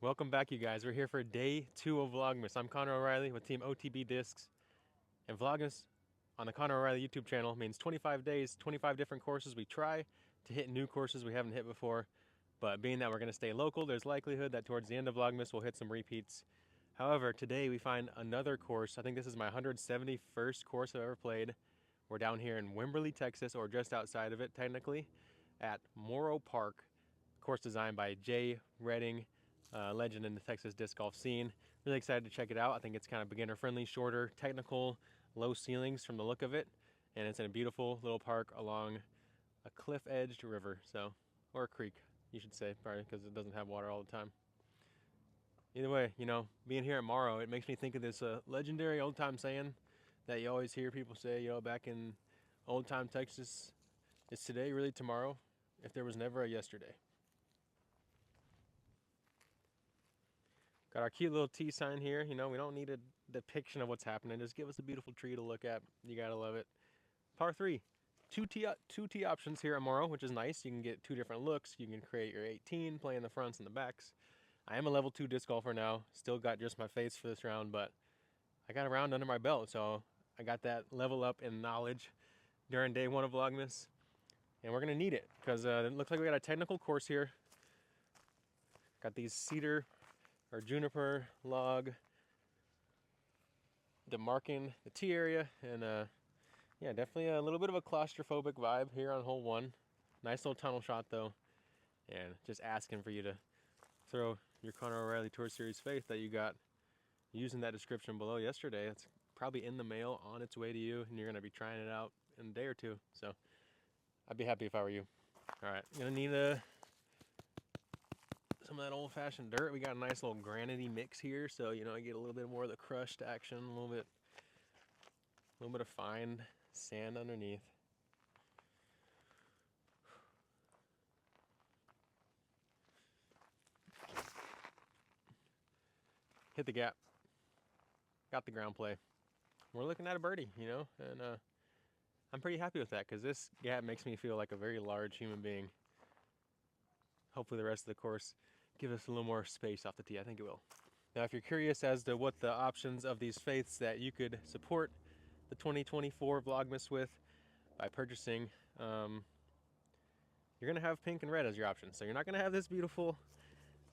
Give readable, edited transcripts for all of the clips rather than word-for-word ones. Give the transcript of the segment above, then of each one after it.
Welcome back, you guys. We're here for day 2 of Vlogmas. I'm Connor O'Reilly with Team OTB Discs. And Vlogmas on the Connor O'Reilly YouTube channel means 25 days, 25 different courses. We try to hit new courses we haven't hit before. But being that we're going to stay local, there's likelihood that towards the end of Vlogmas we'll hit some repeats. However, today we find another course. I think this is my 171st course I've ever played. We're down here in Wimberley, Texas, or just outside of it technically, at Morrow Park. Course designed by Jay Redding, legend in the Texas disc golf scene. Really excited to check it out. I think it's kind of beginner friendly, shorter, technical, low ceilings from the look of it. And it's in a beautiful little park along a cliff-edged river, or a creek, you should say, probably because it doesn't have water all the time. Either way, being here at Morrow, it makes me think of this legendary old-time saying that you always hear people say, back in old-time Texas, is today really tomorrow if there was never a yesterday? Got our cute little T sign here. We don't need a depiction of what's happening. Just give us a beautiful tree to look at. You gotta love it. Par 3. Two tee options here at Morrow, which is nice. You can get 2 different looks. You can create your 18, playing the fronts and the backs. I am a level 2 disc golfer now. Still got just my face for this round, but I got a round under my belt, so I got that level up in knowledge during day 1 of Vlogmas. And we're gonna need it, because it looks like we got a technical course here. Got these cedar or juniper log demarking the tee area, and yeah, definitely a little bit of a claustrophobic vibe here on hole 1. Nice little tunnel shot though, and just asking for you to throw your Connor O'Reilly Tour Series faith that you got using that description below yesterday. It's probably in the mail on its way to you, and you're gonna be trying it out in a day or 2, so I'd be happy if I were you. All right, gonna need some of that old-fashioned dirt. We got a nice little granity mix here, so I get a little bit more of the crushed action, a little bit of fine sand underneath. Hit the gap. Got the ground play. We're looking at a birdie, and I'm pretty happy with that, because this gap makes me feel like a very large human being. Hopefully the rest of the course give us a little more space off the tee. I think it will. Now, if you're curious as to what the options of these faiths that you could support the 2024 Vlogmas with by purchasing, you're gonna have pink and red as your options. So you're not gonna have this beautiful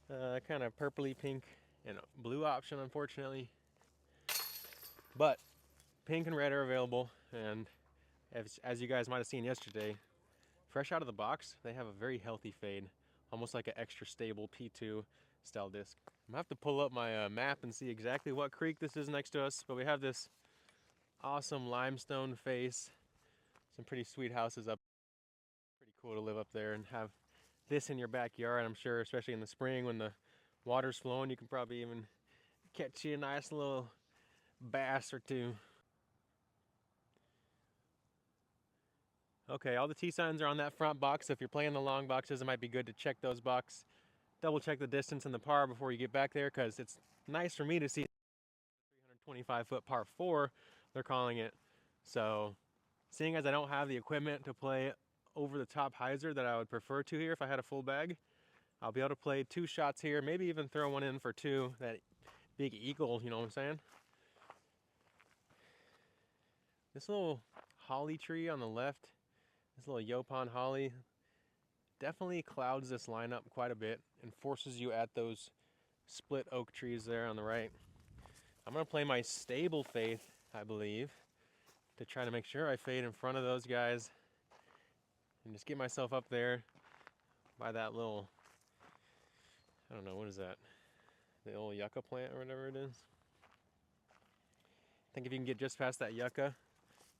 kind of purpley pink and blue option, unfortunately. But pink and red are available, and as you guys might have seen yesterday, fresh out of the box, they have a very healthy fade. Almost like an extra stable P2 style disc. I'm gonna have to pull up my map and see exactly what creek this is next to us, but we have this awesome limestone face. Some pretty sweet houses up. Pretty cool to live up there and have this in your backyard. I'm sure, especially in the spring when the water's flowing, you can probably even catch you a nice little bass or 2. Okay, all the T signs are on that front box. So if you're playing the long boxes, it might be good to check those boxes. Double check the distance and the par before you get back there, because it's nice for me to see 325-foot par 4, they're calling it. So seeing as I don't have the equipment to play over the top hyzer that I would prefer to here if I had a full bag, I'll be able to play 2 shots here, maybe even throw one in for 2, that big eagle, you know what I'm saying? This little holly tree on the left, this little Yopon holly, definitely clouds this lineup quite a bit and forces you at those split oak trees there on the right. I'm going to play my stable faith, I believe, to try to make sure I fade in front of those guys and just get myself up there by that little, I don't know, what is that? The old yucca plant or whatever it is. I think if you can get just past that yucca,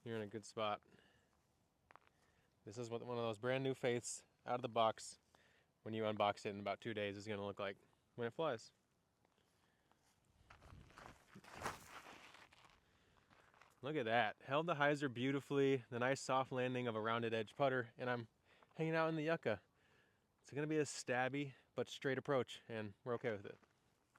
you're in a good spot. This is what one of those brand new faiths out of the box, when you unbox it in about 2 days, is going to look like when it flies. Look at that. Held the hyzer beautifully, the nice soft landing of a rounded edge putter, and I'm hanging out in the yucca. It's going to be a stabby but straight approach, and we're okay with it.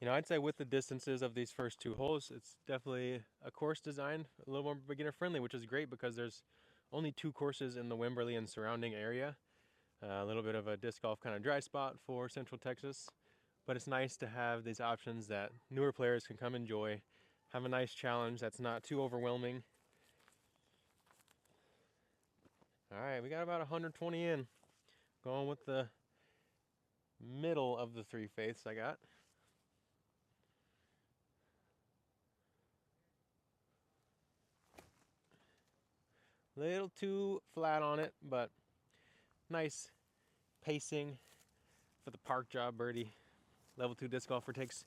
I'd say with the distances of these first 2 holes, it's definitely a course designed a little more beginner friendly, which is great because there's only 2 courses in the Wimberley and surrounding area. A little bit of a disc golf kind of dry spot for Central Texas, but it's nice to have these options that newer players can come enjoy, have a nice challenge that's not too overwhelming. All right, we got about 120 in. Going with the middle of the 3/8 I got. Little too flat on it, but nice pacing for the park job birdie. Level 2 disc golfer takes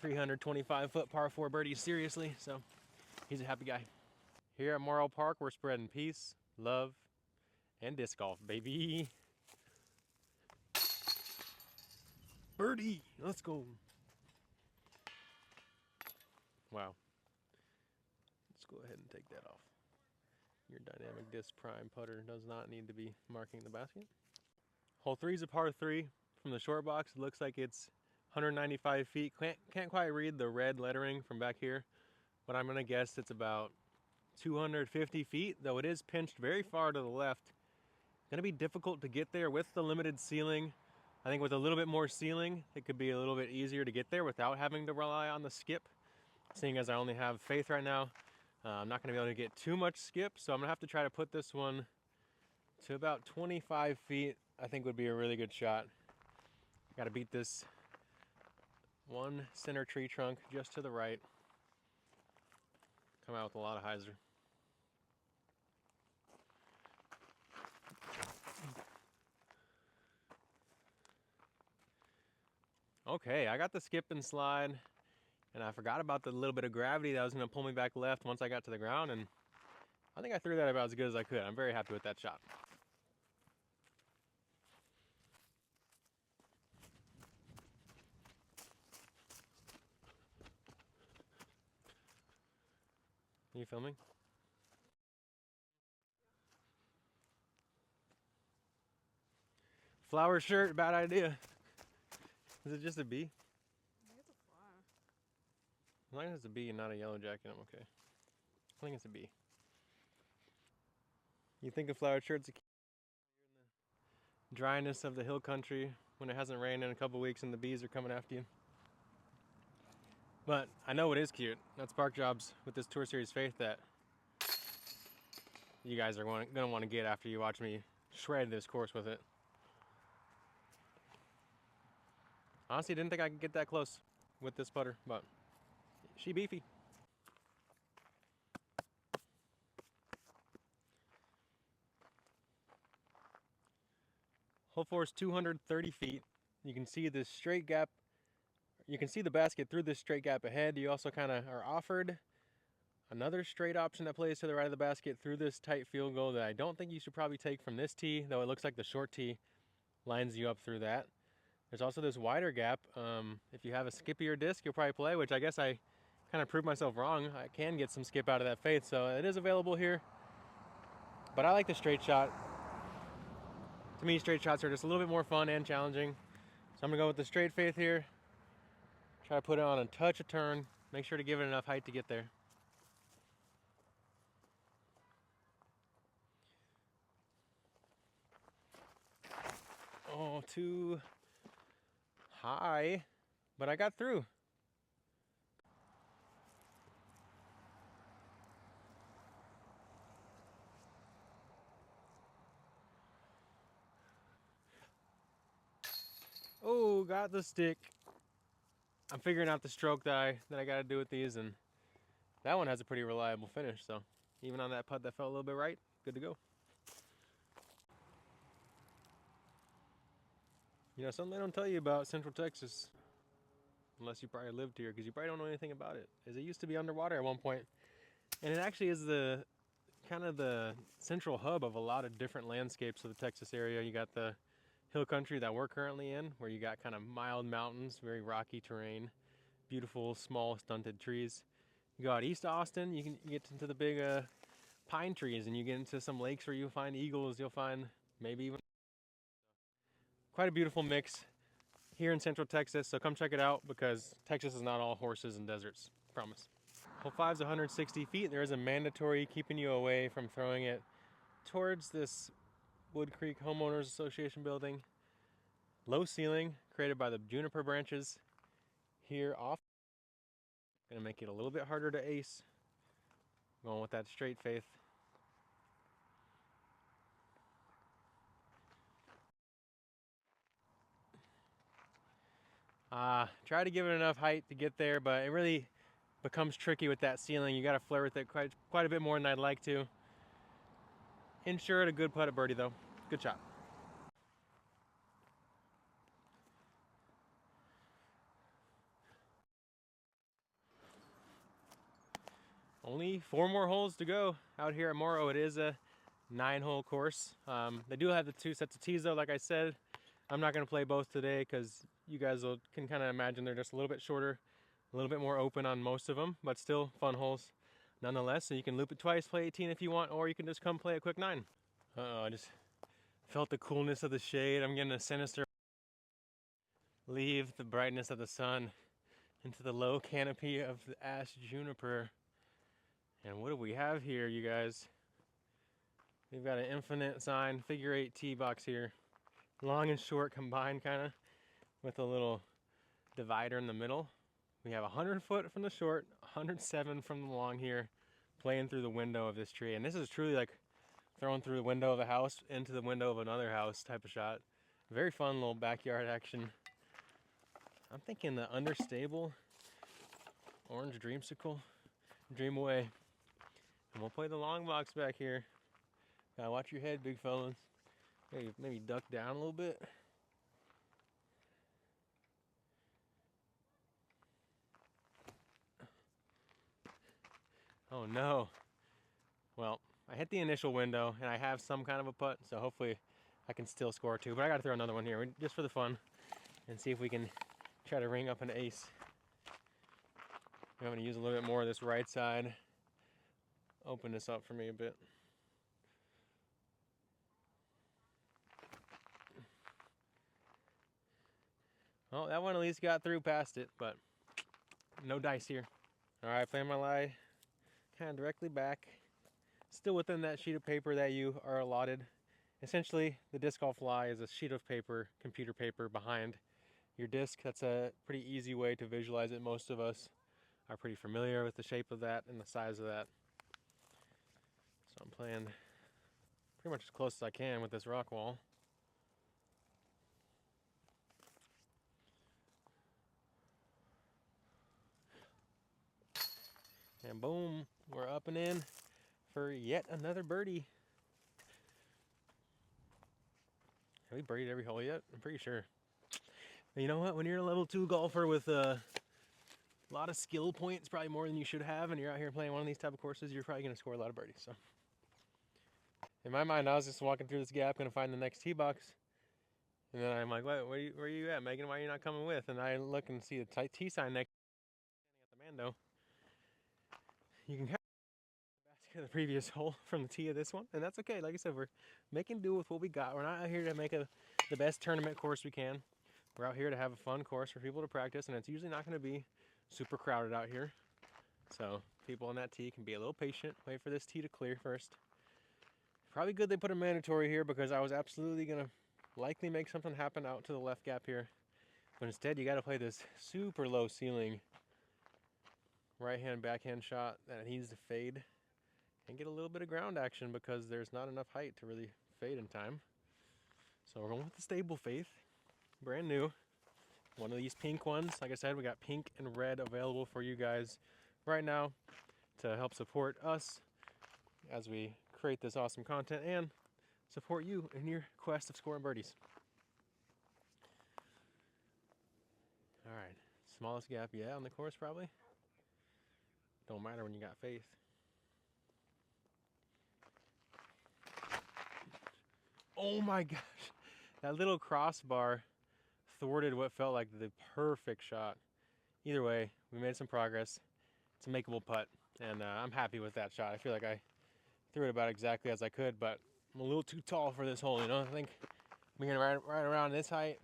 325-foot par 4 birdies seriously, so he's a happy guy. Here at Morrow Park, we're spreading peace, love, and disc golf, baby. Birdie, let's go. Wow. Let's go ahead and take that off. Your dynamic disc prime putter does not need to be marking the basket. Hole 3 is a par 3. From the short box, it looks like it's 195 feet. Can't quite read the red lettering from back here, but I'm gonna guess it's about 250 feet, though it is pinched very far to the left. Gonna be difficult to get there with the limited ceiling. I think with a little bit more ceiling, it could be a little bit easier to get there without having to rely on the skip. Seeing as I only have faith right now, I'm not gonna be able to get too much skip, so I'm gonna have to try to put this one to about 25 feet, I think would be a really good shot. Gotta beat this one center tree trunk just to the right. Come out with a lot of hyzer. Okay, I got the skip and slide, and I forgot about the little bit of gravity that was going to pull me back left once I got to the ground, and I think I threw that about as good as I could. I'm very happy with that shot. Are you filming? Flower shirt, bad idea. Is it just a bee? I think it's a fly. As long as it's a bee and not a yellow jacket, I'm okay. I think it's a bee. You think a flower shirt's a key in the dryness of the hill country when it hasn't rained in a couple weeks and the bees are coming after you. But I know what is cute. That's park jobs with this Tour Series Faith that you guys are going to want to get after you watch me shred this course with it. Honestly, didn't think I could get that close with this putter, but she beefy. Hole 4 is 230 feet. You can see this straight gap. You can see the basket through this straight gap ahead. You also kind of are offered another straight option that plays to the right of the basket through this tight field goal that I don't think you should probably take from this tee, though it looks like the short tee lines you up through that. There's also this wider gap. If you have a skippier disc, you'll probably play, which I guess I kind of proved myself wrong. I can get some skip out of that Faith, so it is available here. But I like the straight shot. To me, straight shots are just a little bit more fun and challenging. So I'm gonna go with the straight Faith here. Try to put it on a touch of turn. Make sure to give it enough height to get there. Oh, too high, but I got through. Oh, got the stick. I'm figuring out the stroke that I got to do with these, and that one has a pretty reliable finish. So even on that putt that felt a little bit right, good to go. You know, something they don't tell you about Central Texas, unless you probably lived here, because you probably don't know anything about it, is it used to be underwater at one point. And it actually is the kind of the central hub of a lot of different landscapes of the Texas area. You got the hill country that we're currently in, where you got kind of mild mountains, very rocky terrain, beautiful small stunted trees. You go out east of Austin, you can get into the big pine trees, and you get into some lakes where you'll find eagles, you'll find maybe even quite a beautiful mix here in Central Texas. So come check it out, because Texas is not all horses and deserts, promise. Hole 5 is 160 feet. There is a mandatory keeping you away from throwing it towards this Wood Creek Homeowners Association building. low ceiling created by the juniper branches here off. Gonna make it a little bit harder to ace. Going with that straight faith. Try to give it enough height to get there, but it really becomes tricky with that ceiling. You got to flare with it quite a bit more than I'd like to. Ensure it a good putt at birdie though. Good shot. Only 4 more holes to go out here at Morrow. It is a 9-hole course. They do have the 2 sets of tees though, like I said. I'm not going to play both today because you guys can kind of imagine they're just a little bit shorter, a little bit more open on most of them, but still fun holes nonetheless. So you can loop it twice, play 18 if you want, or you can just come play a quick 9. I just felt the coolness of the shade. I'm getting a sinister. Leave the brightness of the sun into the low canopy of the ash juniper. And what do we have here, you guys? We've got an infinite sign figure 8 tee box here. Long and short combined, kind of, with a little divider in the middle. We have 100 foot from the short, 107 from the long here, playing through the window of this tree. And this is truly like throwing through the window of a house into the window of another house type of shot. Very fun little backyard action. I'm thinking the understable orange dreamsicle, dream away. And we'll play the long box back here. Gotta watch your head, big fellas. Maybe duck down a little bit. Oh no. Well, I hit the initial window and I have some kind of a putt, so hopefully I can still score 2. But I gotta throw another one here just for the fun and see if we can try to ring up an ace. I'm gonna use a little bit more of this right side. Open this up for me a bit. Well, that one at least got through past it, but no dice here. All right, playing my lie kind of directly back. Still within that sheet of paper that you are allotted. Essentially, the disc golf lie is a sheet of paper, computer paper, behind your disc. That's a pretty easy way to visualize it. Most of us are pretty familiar with the shape of that and the size of that. So I'm playing pretty much as close as I can with this rock wall. And boom, we're up and in for yet another birdie. Have we birdied every hole yet? I'm pretty sure. But you know what? When you're a level 2 golfer with a lot of skill points, probably more than you should have, and you're out here playing one of these type of courses, you're probably going to score a lot of birdies. So, in my mind, I was just walking through this gap, going to find the next tee box. And then I'm like, where are you at, Megan? Why are you not coming with? And I look and see the tee sign next at the Mando. You can kind of the previous hole from the tee of this one, and that's okay. Like I said, we're making do with what we got. We're not out here to make the best tournament course we can. We're out here to have a fun course for people to practice, and it's usually not going to be super crowded out here. So people on that tee can be a little patient, wait for this tee to clear first. Probably good they put a mandatory here because I was absolutely going to likely make something happen out to the left gap here. But instead, you got to play this super low ceiling right-hand, backhand shot that needs to fade and get a little bit of ground action because there's not enough height to really fade in time. So we're going with the stable faith, brand new. One of these pink ones. Like I said, we got pink and red available for you guys right now to help support us as we create this awesome content and support you in your quest of scoring birdies. All right, smallest gap, yeah, on the course probably. Don't matter when you got faith. Oh my gosh, that little crossbar thwarted what felt like the perfect shot. Either way, we made some progress. It's a makeable putt, and I'm happy with that shot. I feel like I threw it about exactly as I could, but I'm a little too tall for this hole, you know? I think being right around this height,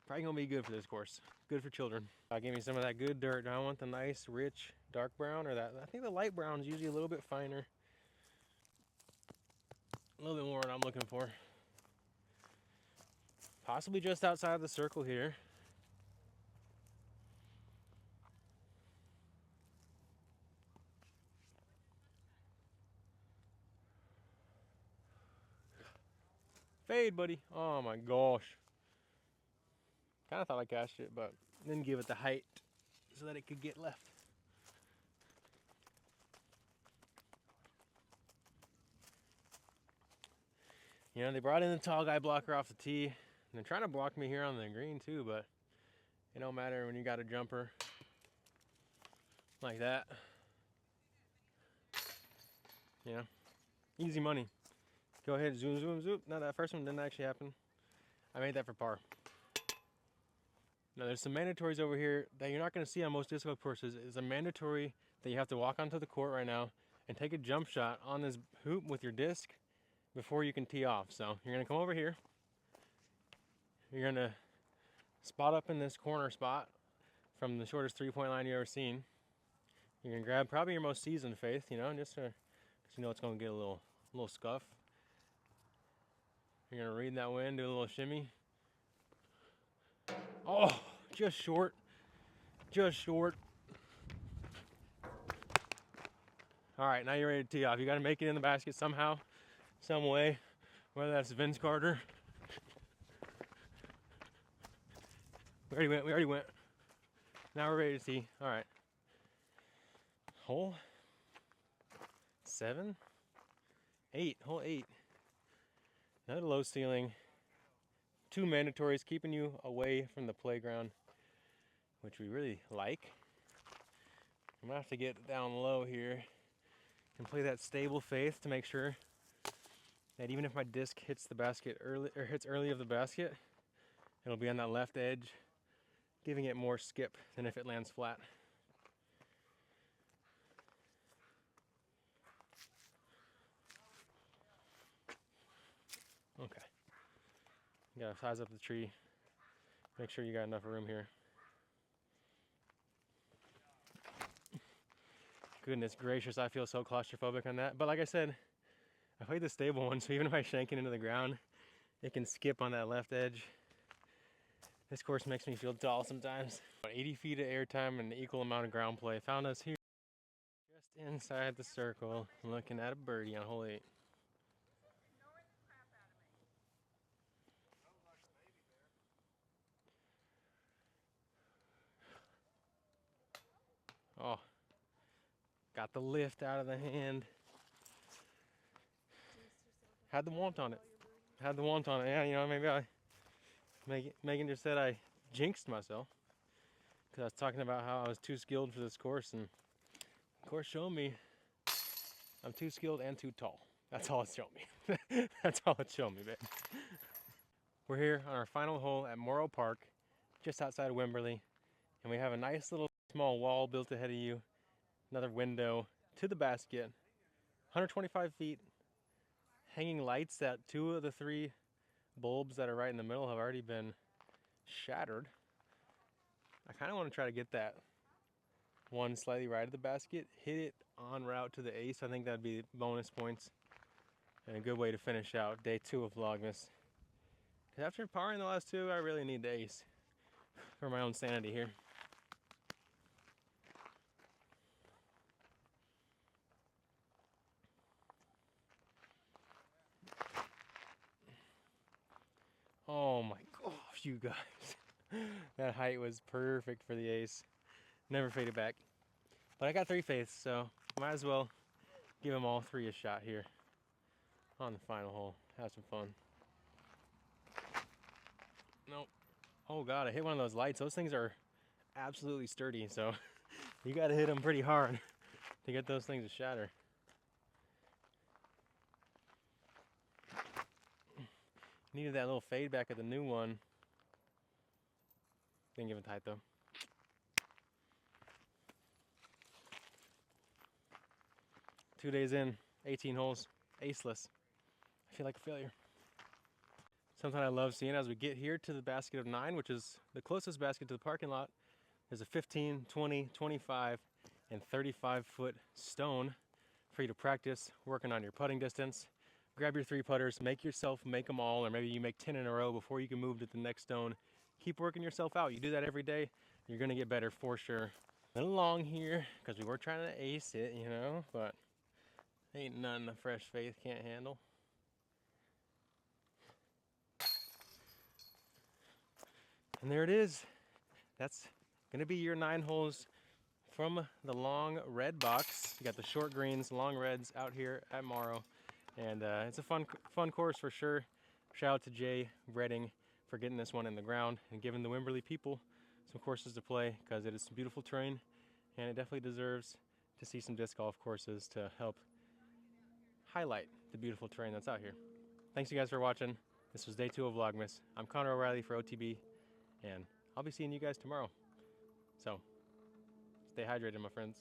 probably gonna be good for this course. Good for children. Give me some of that good dirt. I want the nice, rich, dark brown, or that. I think the light brown is usually a little bit finer. A little bit more what I'm looking for. Possibly just outside of the circle here. Fade, buddy. Oh my gosh. Kind of thought I cashed it, but didn't give it the height so that it could get left. You know, they brought in the tall guy blocker off the tee. And they're trying to block me here on the green too, but it don't matter when you got a jumper like that. You know, easy money. Go ahead, zoom, zoom, zoom. No, that first one didn't actually happen. I made that for par. Now there's some mandatories over here that you're not going to see on most disc golf courses. It's a mandatory that you have to walk onto the court right now and take a jump shot on this hoop with your disc before you can tee off. So you're going to come over here. You're going to spot up in this corner spot from the shortest 3-point line you've ever seen. You're going to grab probably your most seasoned faith, you know, just because you know it's going to get a little scuff. You're going to read that wind, do a little shimmy. Oh, just short. Just short. All right, now you're ready to tee off. You got to make it in the basket somehow, some way, whether that's Vince Carter. We already went. Now we're ready to tee. All right. Hole 7, 8, hole 8. Another low ceiling. 2 mandatories keeping you away from the playground, which we really like. I'm gonna have to get down low here and play that stable faith to make sure that even if my disc hits the basket early or hits early of the basket, it'll be on that left edge, giving it more skip than if it lands flat. Okay. You gotta size up the tree. Make sure you got enough room here. Goodness gracious, I feel so claustrophobic on that. But like I said, I played the stable one, so even if I shank it into the ground, it can skip on that left edge. This course makes me feel tall sometimes. 80 feet of air time and an equal amount of ground play. Found us here, just inside the circle, looking at a birdie on hole 8. Oh, got the lift out of the hand. Had the want on it. Had the want on it. Yeah, you know, maybe Megan just said I jinxed myself because I was talking about how I was too skilled for this course, and the course showed me I'm too skilled and too tall. That's all it's shown me. That's all it's shown me, babe. We're here on our final hole at Morrow Park, just outside of Wimberley, and we have a nice little small wall built ahead of you, another window to the basket, 125 feet, hanging lights that 2 of the 3 bulbs that are right in the middle have already been shattered. I kind of want to try to get that one slightly right of the basket, hit it en route to the ace. I think that'd be bonus points and a good way to finish out day 2 of Vlogmas. Because after parring the last 2, I really need the ace for my own sanity here. Oh my gosh, you guys. That height was perfect for the ace. Never faded back. But I got 3 faiths, so might as well give them all 3 a shot here on the final hole. Have some fun. Nope. Oh God, I hit one of those lights. Those things are absolutely sturdy, so you gotta hit them pretty hard to get those things to shatter. Needed that little fade back at the new one. Didn't give it tight though. Two days in, 18 holes, aceless. I feel like a failure. Something I love seeing as we get here to the basket of 9, which is the closest basket to the parking lot, there's a 15, 20, 25, and 35 foot stone for you to practice working on your putting distance, grab your 3-putters, make them all, or maybe you make 10 in a row before you can move to the next stone. Keep working yourself out. You do that every day, you're gonna get better for sure. A little long here, because we were trying to ace it, you know, but ain't nothing a fresh faith can't handle. And there it is. That's gonna be your 9 holes from the long red box. You got the short greens, long reds out here at Morrow. And it's a fun course for sure. Shout out to Jay Redding for getting this one in the ground and giving the Wimberley people some courses to play, because it is some beautiful terrain and it definitely deserves to see some disc golf courses to help highlight the beautiful terrain that's out here. Thanks you guys for watching. This was day 2 of Vlogmas. I'm Connor O'Reilly for OTB, and I'll be seeing you guys tomorrow. So, stay hydrated, my friends.